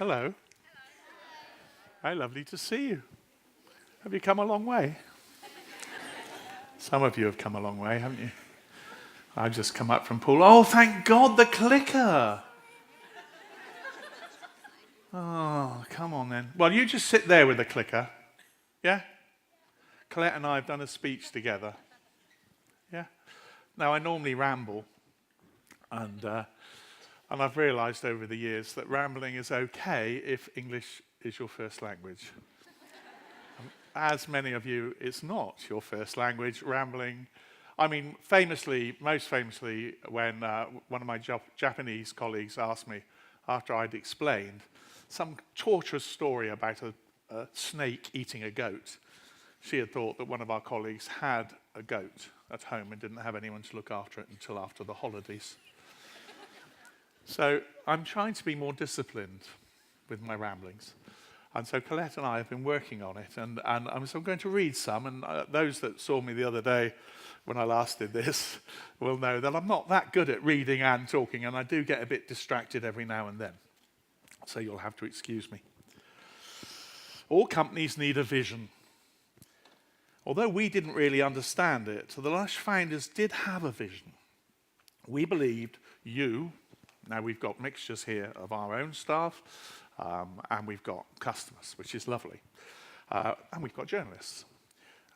Hello. Hi, lovely to see you. Have you come a long way? Some of you have come a long way, haven't you? I've just come up from pool. Oh, thank God, the clicker. Oh, come on then. Well, you just sit there with the clicker. Yeah? Colette and I have done a speech together. Yeah? Now, I normally ramble, and I've realised over the years that rambling is okay if English is your first language. As many of you, it's not your first language, rambling. I mean, most famously, when one of my Japanese colleagues asked me, after I'd explained, some torturous story about a snake eating a goat. She had thought that one of our colleagues had a goat at home and didn't have anyone to look after it until after the holidays. So I'm trying to be more disciplined with my ramblings. And so Colette and I have been working on it. And so I'm going to read some. And those that saw me the other day when I last did this will know that I'm not that good at reading and talking. And I do get a bit distracted every now and then. So you'll have to excuse me. All companies need a vision. Although we didn't really understand it, the Lush founders did have a vision. We believed now we've got mixtures here of our own staff, and we've got customers, which is lovely. And we've got journalists,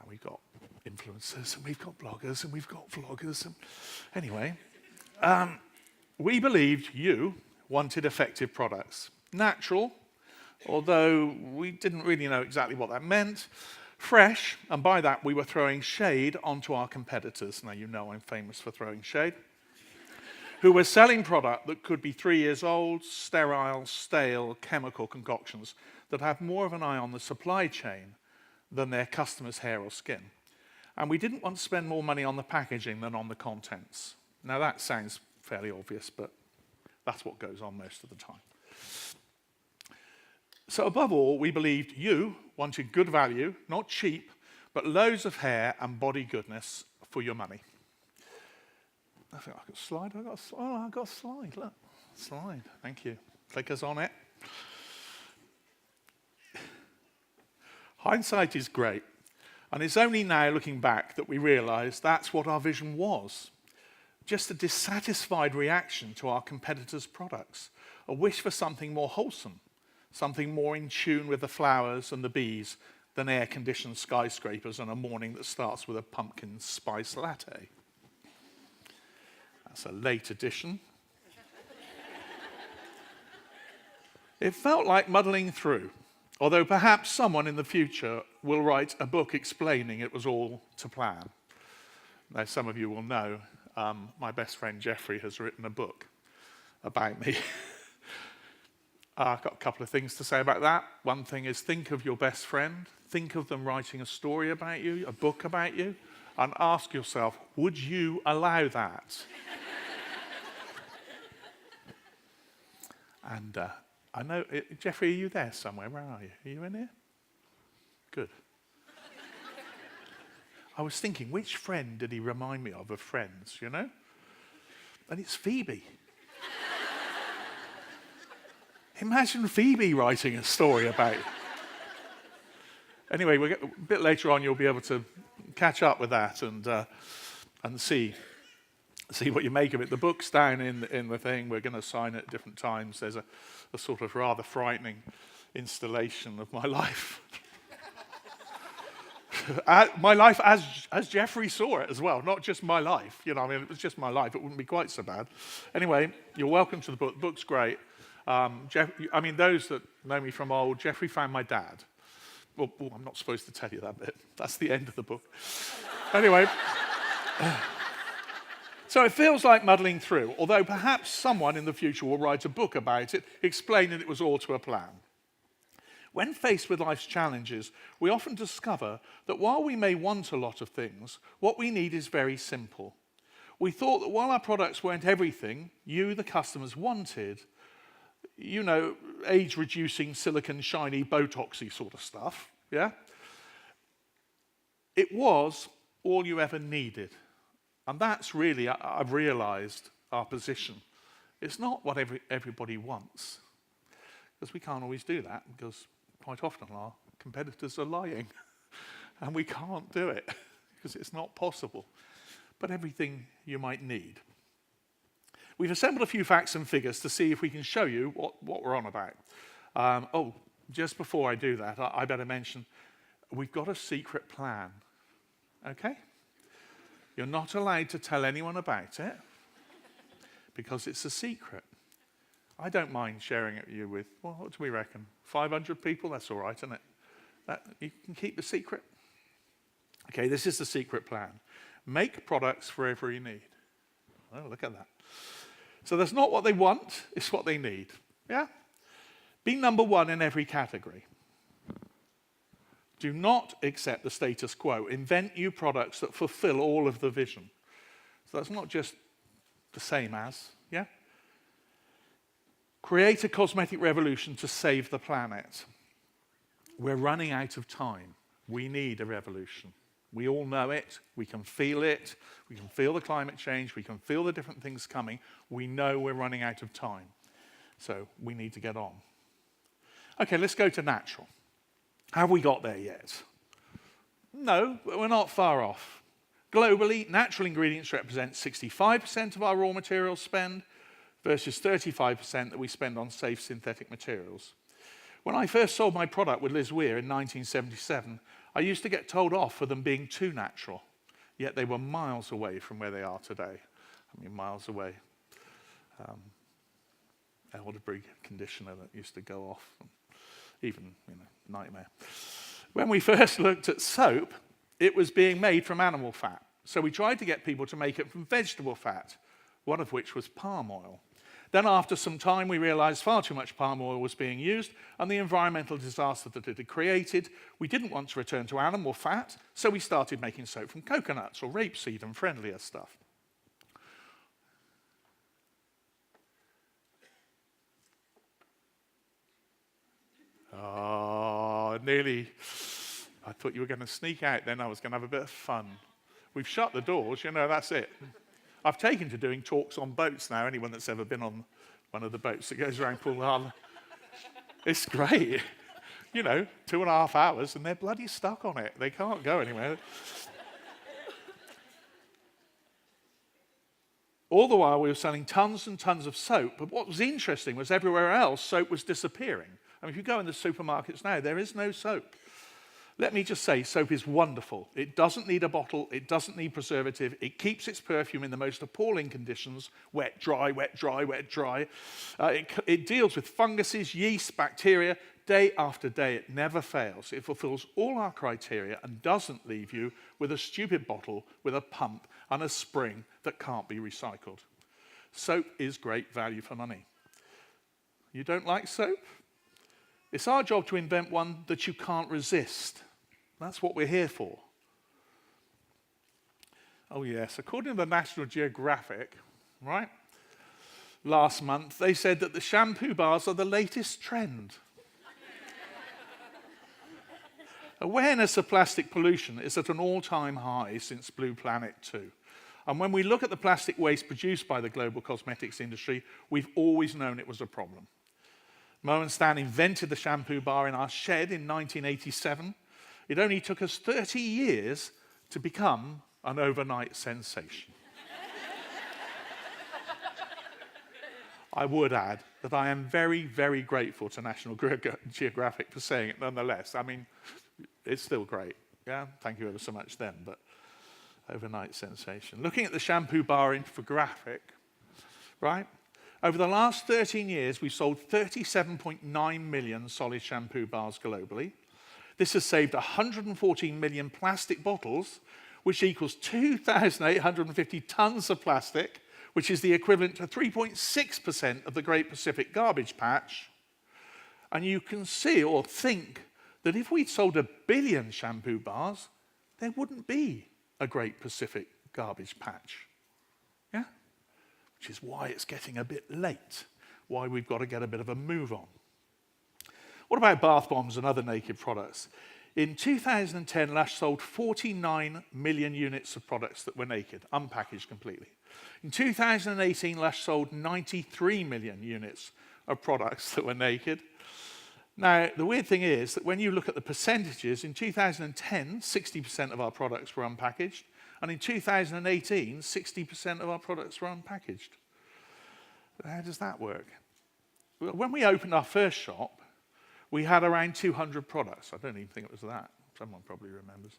and we've got influencers, and we've got bloggers, and we've got vloggers. And anyway, we believed you wanted effective products. Natural, although we didn't really know exactly what that meant. Fresh, and by that we were throwing shade onto our competitors. Now you know I'm famous for throwing shade. Who were selling product that could be 3 years old, sterile, stale, chemical concoctions that have more of an eye on the supply chain than their customers' hair or skin. And we didn't want to spend more money on the packaging than on the contents. Now that sounds fairly obvious, but that's what goes on most of the time. So above all, we believed you wanted good value, not cheap, but loads of hair and body goodness for your money. I think I've got a slide. I've got a slide. Look, slide. Thank you. Clickers on it. Hindsight is great. And it's only now, looking back, that we realise that's what our vision was. Just a dissatisfied reaction to our competitors' products. A wish for something more wholesome. Something more in tune with the flowers and the bees than air-conditioned skyscrapers on a morning that starts with a pumpkin spice latte. That's a late edition. It felt like muddling through, although perhaps someone in the future will write a book explaining it was all to plan. Now, some of you will know, my best friend Jeffrey has written a book about me. I've got a couple of things to say about that. One thing is, think of your best friend. Think of them writing a story about you, a book about you, and ask yourself, would you allow that? And I know, Jeffrey, are you there somewhere? Where are you? Are you in here? Good. I was thinking, which friend did he remind me of Friends, you know? And it's Phoebe. Imagine Phoebe writing a story about you. Anyway, a bit later on you'll be able to catch up with that and see what you make of it. The book's down in the thing. We're going to sign it at different times. There's a sort of rather frightening installation of my life. My life as Jeffrey saw it as well, not just my life. You know, I mean, if it was just my life, it wouldn't be quite so bad. Anyway, you're welcome to the book. The book's great. Those that know me from old, Jeffrey found my dad. Well, I'm not supposed to tell you that bit. That's the end of the book. Anyway. So it feels like muddling through, although perhaps someone in the future will write a book about it, explaining it was all to a plan. When faced with life's challenges, we often discover that while we may want a lot of things, what we need is very simple. We thought that while our products weren't everything you, the customers, wanted, you know, age-reducing, silicone, shiny, Botoxy sort of stuff, yeah? It was all you ever needed. And that's really, I've realised, our position. It's not what everybody wants. because we can't always do that, because quite often our competitors are lying, and we can't do it, because it's not possible. But everything you might need. We've assembled a few facts and figures to see if we can show you what we're on about. Just before I do that, I better mention, we've got a secret plan, okay? You're not allowed to tell anyone about it, because it's a secret. I don't mind sharing it with you with, well, what do we reckon? 500 people? That's all right, isn't it? You can keep the secret. Okay, this is the secret plan. Make products for every need. Oh, look at that. So that's not what they want, it's what they need. Yeah? Be number one in every category. Do not accept the status quo. Invent new products that fulfill all of the vision. So that's not just the same as, yeah? Create a cosmetic revolution to save the planet. We're running out of time. We need a revolution. We all know it. We can feel it. We can feel the climate change. We can feel the different things coming. We know we're running out of time. So we need to get on. Okay, let's go to natural. Have we got there yet? No, but we're not far off. Globally, natural ingredients represent 65% of our raw materials spend versus 35% that we spend on safe synthetic materials. When I first sold my product with Liz Weir in 1977, I used to get told off for them being too natural, yet they were miles away from where they are today. I mean, miles away. Elderberry conditioner that used to go off, even, nightmare. When we first looked at soap, it was being made from animal fat. So we tried to get people to make it from vegetable fat, one of which was palm oil. Then after some time, we realized far too much palm oil was being used and the environmental disaster that it had created. We didn't want to return to animal fat, so we started making soap from coconuts or rapeseed and friendlier stuff. Oh, nearly. I thought you were going to sneak out, then I was going to have a bit of fun. We've shut the doors, that's it. I've taken to doing talks on boats now. Anyone that's ever been on one of the boats that goes around Poole Harbour. It's great. 2.5 hours and they're bloody stuck on it. They can't go anywhere. All the while we were selling tons and tons of soap, but what was interesting was everywhere else soap was disappearing. I mean, if you go in the supermarkets now, there is no soap. Let me just say, soap is wonderful. It doesn't need a bottle. It doesn't need preservative. It keeps its perfume in the most appalling conditions, wet, dry, wet, dry, wet, dry. It deals with funguses, yeast, bacteria. Day after day, it never fails. It fulfills all our criteria and doesn't leave you with a stupid bottle with a pump and a spring that can't be recycled. Soap is great value for money. You don't like soap? It's our job to invent one that you can't resist. That's what we're here for. Oh yes, according to the National Geographic, right, last month, they said that the shampoo bars are the latest trend. Awareness of plastic pollution is at an all-time high since Blue Planet 2. And when we look at the plastic waste produced by the global cosmetics industry, we've always known it was a problem. Mo and Stan invented the shampoo bar in our shed in 1987. It only took us 30 years to become an overnight sensation. I would add that I am very, very grateful to National Geographic for saying it nonetheless. I mean, it's still great. Yeah, thank you ever so much then, but overnight sensation. Looking at the shampoo bar infographic, right? Over the last 13 years, we've sold 37.9 million solid shampoo bars globally. This has saved 114 million plastic bottles, which equals 2,850 tons of plastic, which is the equivalent to 3.6% of the Great Pacific Garbage Patch. And you can see or think that if we'd sold 1 billion shampoo bars, there wouldn't be a Great Pacific Garbage Patch. Yeah? Which is why it's getting a bit late, why we've got to get a bit of a move on. What about bath bombs and other naked products? In 2010, Lush sold 49 million units of products that were naked, unpackaged completely. In 2018, Lush sold 93 million units of products that were naked. Now, the weird thing is that when you look at the percentages, in 2010, 60% of our products were unpackaged, and in 2018, 60% of our products were unpackaged. How does that work? When we opened our first shop, we had around 200 products. I don't even think it was that. Someone probably remembers.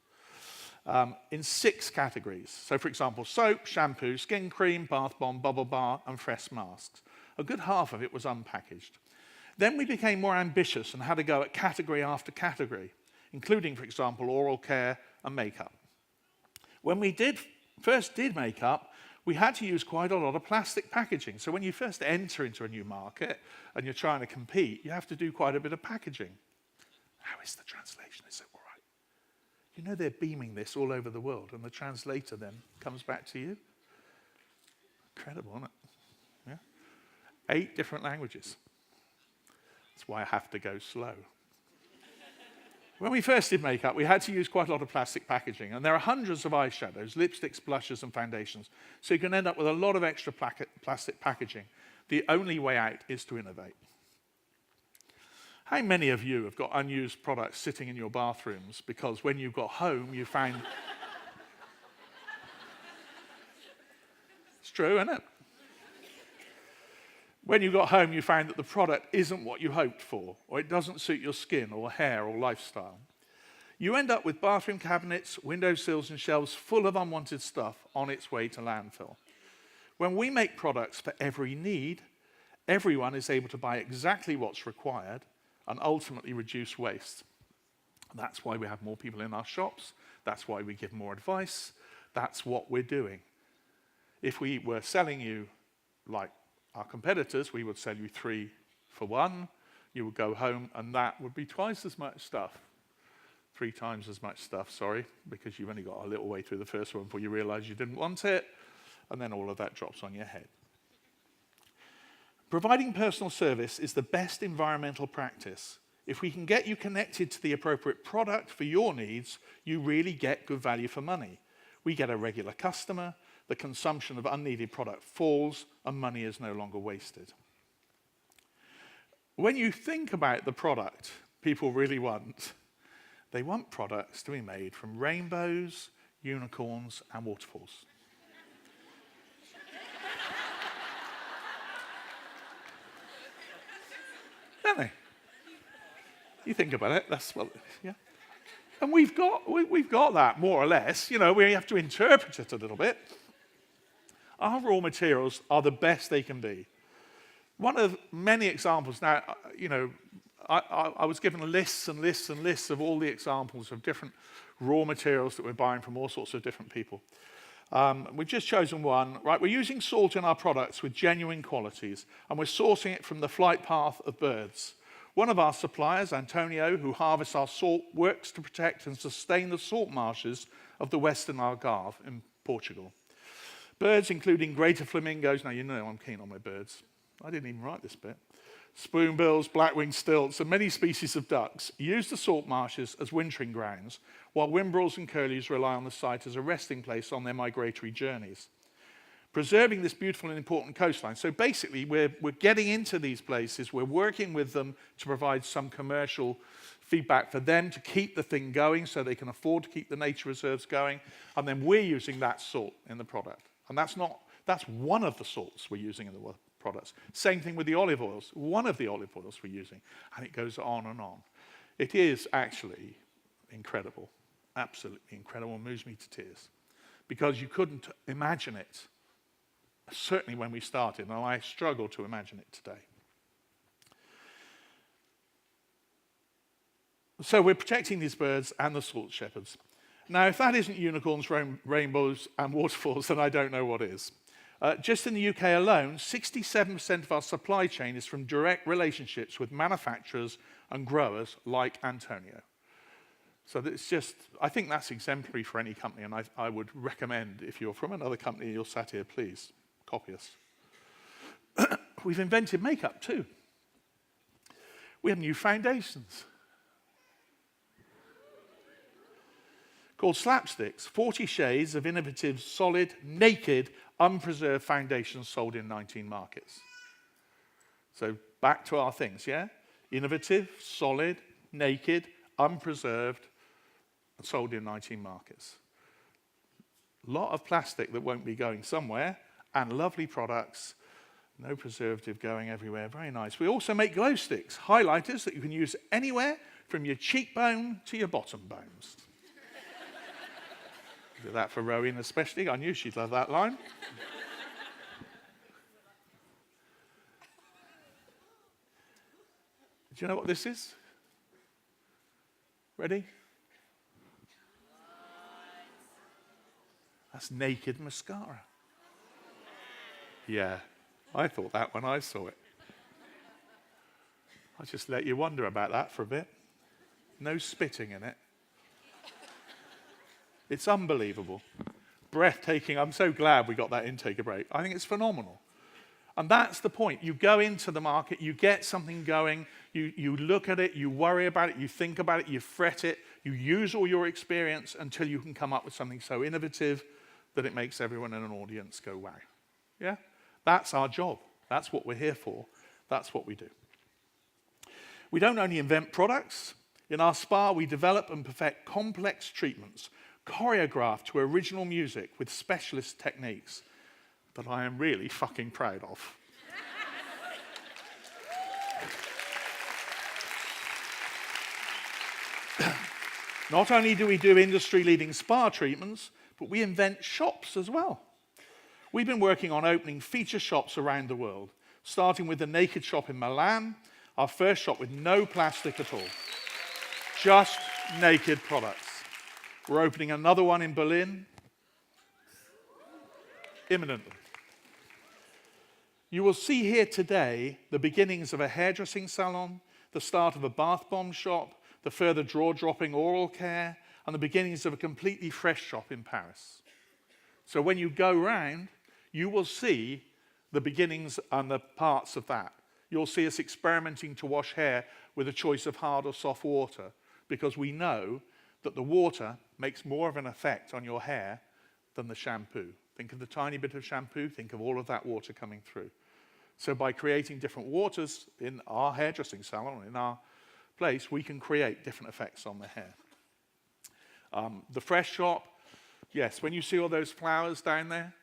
In 6 categories. So, for example, soap, shampoo, skin cream, bath bomb, bubble bar, and fresh masks. A good half of it was unpackaged. Then we became more ambitious and had to go at category after category, including, for example, oral care and makeup. When we first did makeup, we had to use quite a lot of plastic packaging. So when you first enter into a new market and you're trying to compete, you have to do quite a bit of packaging. How is the translation? Is it all right? You know they're beaming this all over the world, and the translator then comes back to you. Incredible, isn't it? Yeah? 8 different languages. That's why I have to go slow. When we first did makeup, we had to use quite a lot of plastic packaging, and there are hundreds of eyeshadows, lipsticks, blushes, and foundations, so you can end up with a lot of extra plastic packaging. The only way out is to innovate. How many of you have got unused products sitting in your bathrooms because when you got home, you found... It's true, isn't it? When you got home, you found that the product isn't what you hoped for, or it doesn't suit your skin or hair or lifestyle. You end up with bathroom cabinets, windowsills, and shelves full of unwanted stuff on its way to landfill. When we make products for every need, everyone is able to buy exactly what's required and ultimately reduce waste. That's why we have more people in our shops. That's why we give more advice. That's what we're doing. If we were selling you like our competitors, we would sell you 3 for 1. You would go home and that would be twice as much stuff. 3 times as much stuff, sorry, because you've only got a little way through the first one before you realize you didn't want it, and then all of that drops on your head. Providing personal service is the best environmental practice. If we can get you connected to the appropriate product for your needs, you really get good value for money. We get a regular customer, the consumption of unneeded product falls, and money is no longer wasted. When you think about the product people really want, they want products to be made from rainbows, unicorns, and waterfalls. Don't they? You think about it, that's what, yeah. And we've got that, more or less. You know, we have to interpret it a little bit. Our raw materials are the best they can be. One of many examples now, you know, I was given lists and lists and lists of all the examples of different raw materials that we're buying from all sorts of different people. We've just chosen one. Right, we're using salt in our products with genuine qualities, and we're sourcing it from the flight path of birds. One of our suppliers, Antonio, who harvests our salt, works to protect and sustain the salt marshes of the Western Algarve in Portugal. Birds, including greater flamingos, now you know I'm keen on my birds. I didn't even write this bit. Spoonbills, black-winged stilts, and many species of ducks use the salt marshes as wintering grounds, while whimbrels and curlews rely on the site as a resting place on their migratory journeys. Preserving this beautiful and important coastline. So basically, we're getting into these places, we're working with them to provide some commercial feedback for them to keep the thing going so they can afford to keep the nature reserves going, and then we're using that salt in the product. And that's one of the salts we're using in the products. Same thing with the olive oils, one of the olive oils we're using, and it goes on and on. It is actually incredible, absolutely incredible, moves me to tears, because you couldn't imagine it, certainly when we started, and I struggle to imagine it today. So we're protecting these birds and the salt shepherds. Now, if that isn't unicorns, rainbows, and waterfalls, then I don't know what is. Just in the UK alone, 67% of our supply chain is from direct relationships with manufacturers and growers like Antonio. So it's just, I think that's exemplary for any company, and I would recommend, if you're from another company, you're sat here, please, copy us. We've invented makeup too. We have new foundations called Slapsticks, 40 shades of innovative, solid, naked, unpreserved foundations sold in 19 markets. So back to our things, yeah? Innovative, solid, naked, unpreserved, and sold in 19 markets. A lot of plastic that won't be going somewhere, and lovely products, no preservative going everywhere. Very nice. We also make glow sticks, highlighters that you can use anywhere from your cheekbone to your bottom bones. Did that for Rowan especially. I knew she'd love that line. Do you know what this is? Ready? That's naked mascara. Yeah, I thought that when I saw it. I'll just let you wonder about that for a bit. No spitting in it. It's unbelievable. Breathtaking. I'm so glad we got that intake break. I think it's phenomenal. And that's the point. You go into the market, you get something going, you look at it, you worry about it, you think about it, you fret it, you use all your experience until you can come up with something so innovative that it makes everyone in an audience go, wow. Yeah? That's our job. That's what we're here for. That's what we do. We don't only invent products. In our spa, we develop and perfect complex treatments, choreographed to original music with specialist techniques that I am really fucking proud of. Not only do we do industry-leading spa treatments, but we invent shops as well. We've been working on opening feature shops around the world, starting with the Naked Shop in Milan, our first shop with no plastic at all. Just naked products. We're opening another one in Berlin imminently. You will see here today the beginnings of a hairdressing salon, the start of a bath bomb shop, the further jaw-dropping oral care, and the beginnings of a completely fresh shop in Paris. So when you go round, you will see the beginnings and the parts of that. You'll see us experimenting to wash hair with a choice of hard or soft water, because we know that the water makes more of an effect on your hair than the shampoo. Think of the tiny bit of shampoo, think of all of that water coming through. So by creating different waters in our hairdressing salon, in our place, we can create different effects on the hair. The fresh shop, yes, when you see all those flowers down there,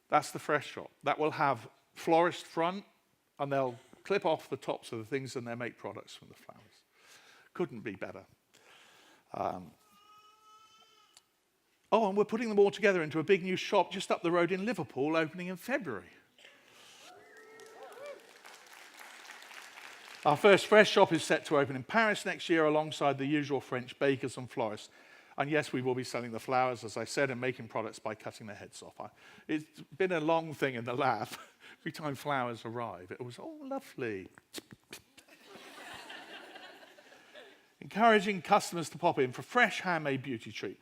that's the fresh shop. That will have florist front, and they'll clip off the tops of the things and they'll make products from the flowers. Couldn't be better. And we're putting them all together into a big new shop just up the road in Liverpool, opening in February. Our first fresh shop is set to open in Paris next year alongside the usual French bakers and florists. And yes, we will be selling the flowers, as I said, and making products by cutting their heads off. It's been a long thing in the lab. Every time flowers arrive, it was, oh, lovely. Encouraging customers to pop in for fresh handmade beauty treat.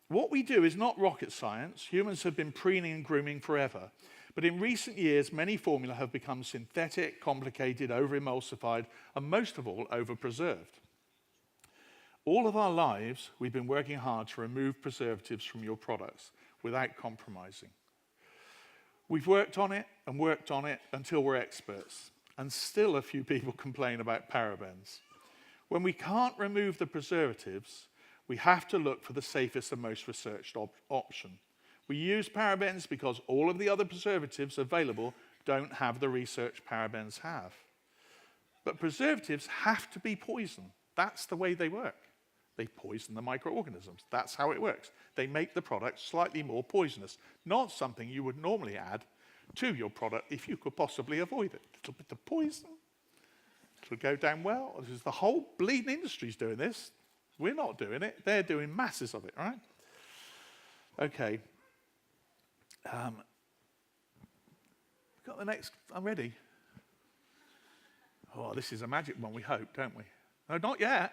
What we do is not rocket science. Humans have been preening and grooming forever. But in recent years, many formula have become synthetic, complicated, over-emulsified, and most of all, over-preserved. All of our lives, we've been working hard to remove preservatives from your products without compromising. We've worked on it until we're experts. And still a few people complain about parabens. When we can't remove the preservatives, we have to look for the safest and most researched option. We use parabens because all of the other preservatives available don't have the research parabens have. But preservatives have to be poison. That's the way they work. They poison the microorganisms. That's how it works. They make the product slightly more poisonous, not something you would normally add to your product if you could possibly avoid it. A little bit of poison, it'll go down well. This is the whole bleeding industry's doing this. We're not doing it. They're doing masses of it, right? Okay. Got the next, I'm ready. Oh, this is a magic one, we hope, don't we? No, not yet.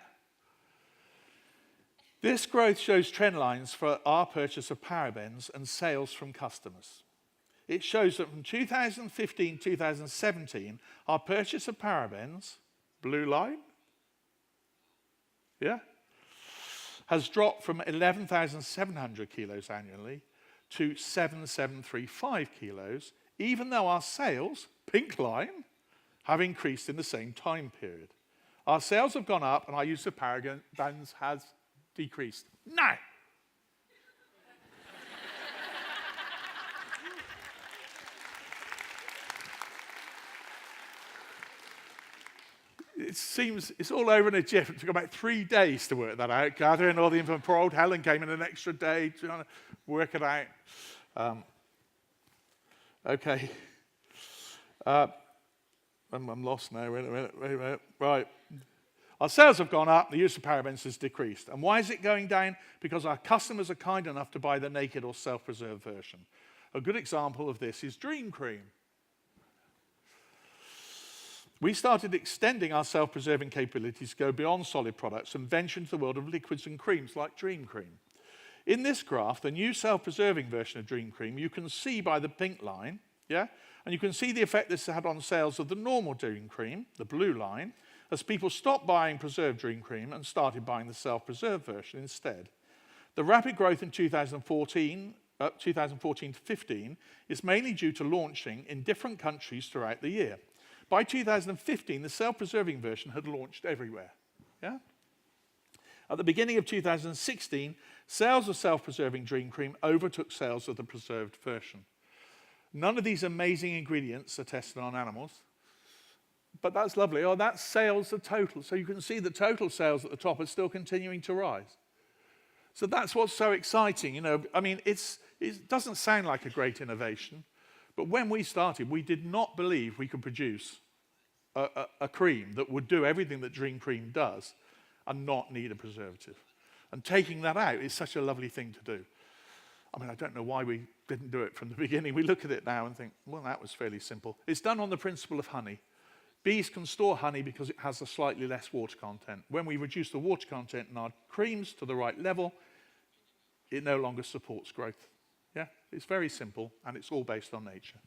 This growth shows trend lines for our purchase of parabens and sales from customers. It shows that from 2015-2017, our purchase of parabens, blue line, yeah, has dropped from 11,700 kilos annually to 7,735 kilos, even though our sales, pink line, have increased in the same time period. Our sales have gone up and our use of parabens has decreased. No! It seems it's all over in a jiff. It took about 3 days to work that out, gathering all the information. Poor old Helen came in an extra day trying to work it out. Okay. I'm lost now. Wait a minute. Right. Our sales have gone up, the use of parabens has decreased. And why is it going down? Because our customers are kind enough to buy the naked or self-preserved version. A good example of this is Dream Cream. We started extending our self-preserving capabilities to go beyond solid products and venture into the world of liquids and creams like Dream Cream. In this graph, the new self-preserving version of Dream Cream, you can see by the pink line, yeah? And you can see the effect this had on sales of the normal Dream Cream, the blue line, as people stopped buying preserved Dream Cream and started buying the self-preserved version instead. The rapid growth in 2014 to 15 is mainly due to launching in different countries throughout the year. By 2015, the self-preserving version had launched everywhere. Yeah? At the beginning of 2016, sales of self-preserving Dream Cream overtook sales of the preserved version. None of these amazing ingredients are tested on animals, but that's lovely. Oh, that's sales of total. So you can see the total sales at the top are still continuing to rise. So that's what's so exciting. You know, I mean, it doesn't sound like a great innovation, but when we started, we did not believe we could produce a cream that would do everything that Dream Cream does and not need a preservative. And taking that out is such a lovely thing to do. I mean, I don't know why we didn't do it from the beginning. We look at it now and think, well, that was fairly simple. It's done on the principle of honey. Bees can store honey because it has a slightly less water content. When we reduce the water content in our creams to the right level, it no longer supports growth. Yeah, it's very simple, and it's all based on nature.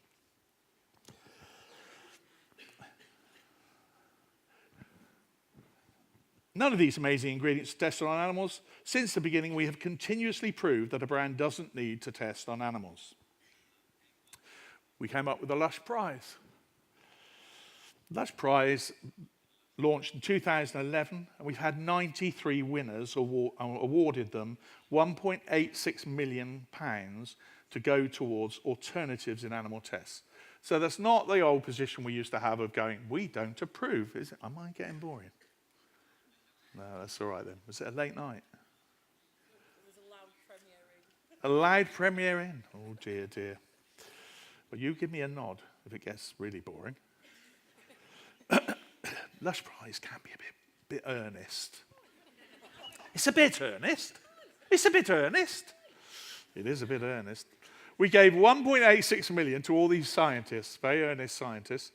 None of these amazing ingredients are tested on animals. Since the beginning, we have continuously proved that a brand doesn't need to test on animals. We came up with the Lush Prize. Lush Prize launched in 2011, and we've had 93 winners awarded them £1.86 million to go towards alternatives in animal tests. So that's not the old position we used to have of going, we don't approve, is it? Am I getting boring? No, that's all right then. Was it a late night? It was a loud premiering. A loud premiering? Oh dear, dear. Well, you give me a nod if it gets really boring. Lush Prize can be a bit earnest. It's a bit earnest. It's a bit earnest. It is a bit earnest. We gave 1.86 million to all these scientists, very earnest scientists.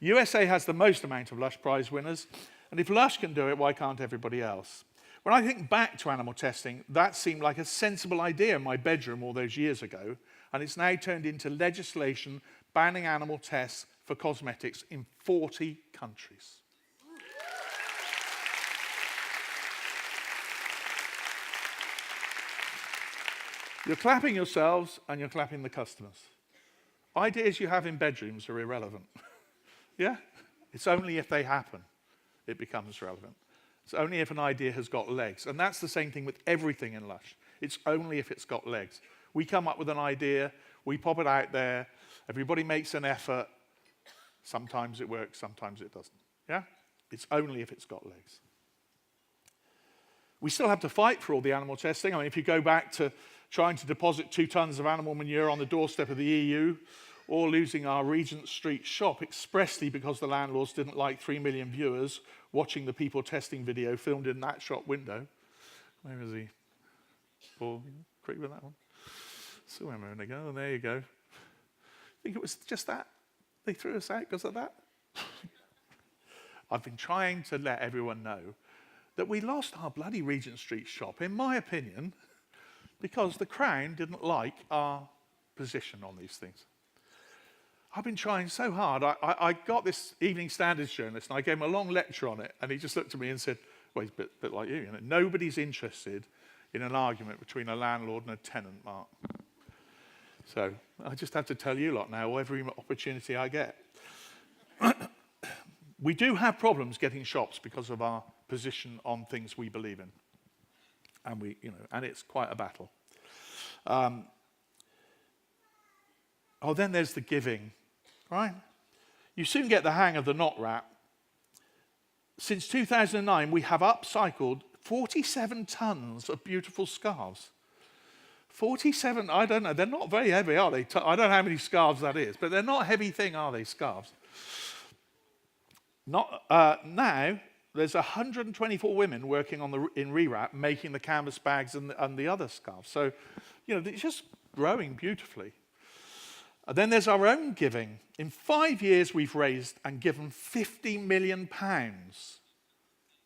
USA has the most amount of Lush Prize winners, and if Lush can do it, why can't everybody else? When I think back to animal testing, that seemed like a sensible idea in my bedroom all those years ago, and it's now turned into legislation banning animal tests for cosmetics in 40 countries. You're clapping yourselves and you're clapping the customers. Ideas you have in bedrooms are irrelevant. Yeah? It's only if they happen it becomes relevant. It's only if an idea has got legs. And that's the same thing with everything in Lush. It's only if it's got legs. We come up with an idea, we pop it out there, everybody makes an effort. Sometimes it works, sometimes it doesn't. Yeah? It's only if it's got legs. We still have to fight for all the animal testing. I mean, if you go back to trying to deposit 2 tons of animal manure on the doorstep of the EU, or losing our Regent Street shop expressly because the landlords didn't like 3 million viewers watching the people testing video filmed in that shop window. Where is he? Paul, quick with that one. So where am I going to go? Oh, there you go. I think it was just that. They threw us out because of that. I've been trying to let everyone know that we lost our bloody Regent Street shop, in my opinion, because the Crown didn't like our position on these things. I've been trying so hard. I got this Evening Standards journalist, and I gave him a long lecture on it, and he just looked at me and said, well, he's a bit like you, you know, nobody's interested in an argument between a landlord and a tenant, Mark. So I just have to tell you lot now every opportunity I get. We do have problems getting shops because of our position on things we believe in. And it's quite a battle. Then there's the giving, right? You soon get the hang of the knot wrap. Since 2009, we have upcycled 47 tons of beautiful scarves. 47, I don't know, they're not very heavy, are they? I don't know how many scarves that is, but they're not a heavy thing, are they, scarves? Now, there's 124 women working in rewrap, making the canvas bags and the other scarves. So, it's just growing beautifully. And then there's our own giving. In 5 years, we've raised and given £50 million.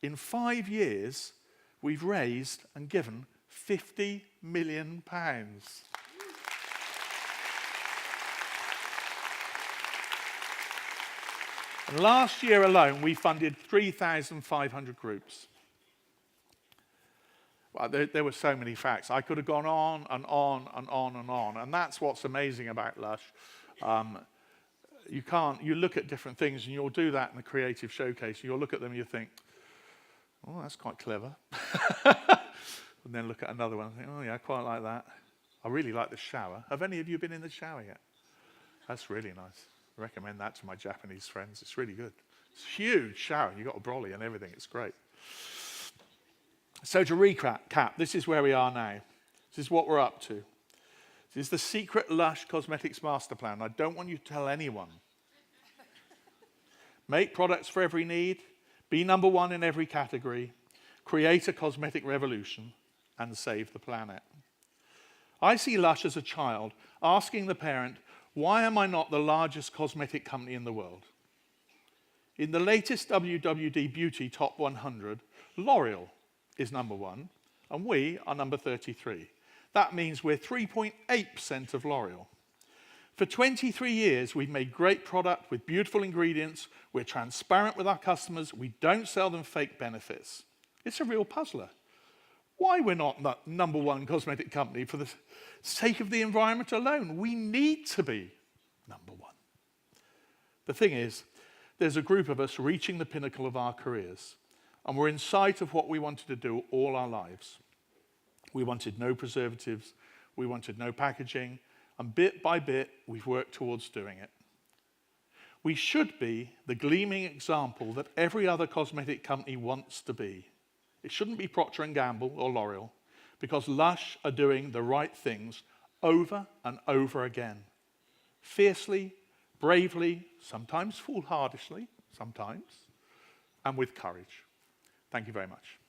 In 5 years, we've raised and given £50 million. And last year alone, we funded 3,500 groups. Well, there were so many facts. I could have gone on and on and on and on. And that's what's amazing about Lush. You look at different things, and you'll do that in the creative showcase. You'll look at them and you think, oh, that's quite clever. And then look at another one and think, oh, yeah, I quite like that. I really like the shower. Have any of you been in the shower yet? That's really nice. I recommend that to my Japanese friends. It's really good. It's a huge shower. You've got a brolly and everything. It's great. So to recap, this is where we are now. This is what we're up to. This is the Secret Lush Cosmetics Master Plan. I don't want you to tell anyone. Make products for every need. Be number one in every category. Create a cosmetic revolution. And save the planet. I see Lush as a child asking the parent, why am I not the largest cosmetic company in the world? In the latest WWD Beauty Top 100, L'Oreal is number one, and we are number 33. That means we're 3.8% of L'Oreal. For 23 years, we've made great product with beautiful ingredients. We're transparent with our customers. We don't sell them fake benefits. It's a real puzzler. Why we're not the number one cosmetic company for the sake of the environment alone? We need to be number one. The thing is, there's a group of us reaching the pinnacle of our careers, and we're in sight of what we wanted to do all our lives. We wanted no preservatives, we wanted no packaging, and bit by bit, we've worked towards doing it. We should be the gleaming example that every other cosmetic company wants to be. It shouldn't be Procter & Gamble or L'Oreal, because Lush are doing the right things over and over again. Fiercely, bravely, sometimes foolhardishly, sometimes, and with courage. Thank you very much.